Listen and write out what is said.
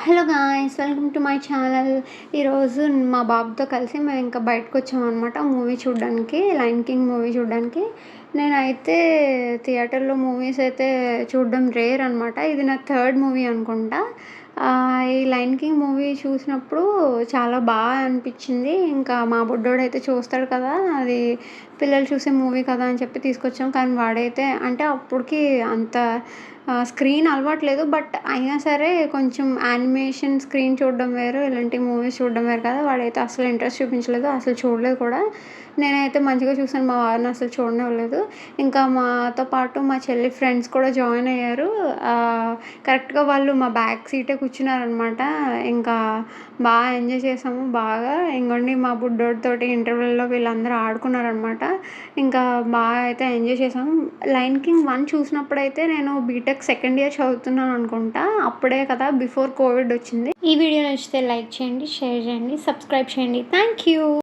Hello guys, welcome to my channel. ఈరోజు మా బాబుతో కలిసి మేము ఇంకా బయటకొచ్చామనమాట మూవీ చూడడానికి, లయన్ కింగ్ మూవీ చూడడానికి. నేనైతే థియేటర్‌లో మూవీస్ అయితే చూడడం రేర్ అనమాట. ఇది నా థర్డ్ మూవీ అనుకుంటా. ఈ లయన్ కింగ్ మూవీ చూసినప్పుడు చాలా అనిపిచ్చింది. ఇంకా మా బుడ్డోడైతే చూస్తాడు కదా! అది పిల్లలు చూసే మూవీ కదా అని చెప్పి తీసుకొచ్చాం. కానీ వాడైతే అంటే అప్పటికి అంత స్క్రీన్ అలవాటు లేదు. బట్ అయినా సరే కొంచెం యానిమేషన్ స్క్రీన్ చూడడం వేరు, ఇలాంటి మూవీస్ చూడడం వేరు కదా! వాడైతే అసలు ఇంట్రెస్ట్ చూపించలేదు. అసలు చూడలేదు కూడా. నేనైతే మంచిగా చూసాను. మా వారిని అసలు చూడనివ్వలేదు. ఇంకా మాతో పాటు మా చెల్లి ఫ్రెండ్స్ కూడా జాయిన్ అయ్యారు. కరెక్ట్‌గా వాళ్ళు మా బ్యాక్ సీటే కూర్చున్నారనమాట. ఇంకా ఎంజాయ్ చేసాము బాగా. ఇంగోండి మా బుడ్డోడితోటి ఇంటర్వెల్‌లో వీళ్ళందరూ ఆడుకున్నారనమాట. ఇంకా అయితే ఎంజాయ్ చేసాం. 'లయన్ కింగ్ 1' చూసినప్పుడైతే నేను బీటెక్ సెకండ్ ఇయర్ చదువుతున్నాను అనుకుంటా. అప్పుడే కదా, బిఫోర్ కోవిడ్ వచ్చింది. ఈ వీడియో నచ్చితే లైక్ చేయండి, షేర్ చేయండి, సబ్స్క్రైబ్ చేయండి. Thank you.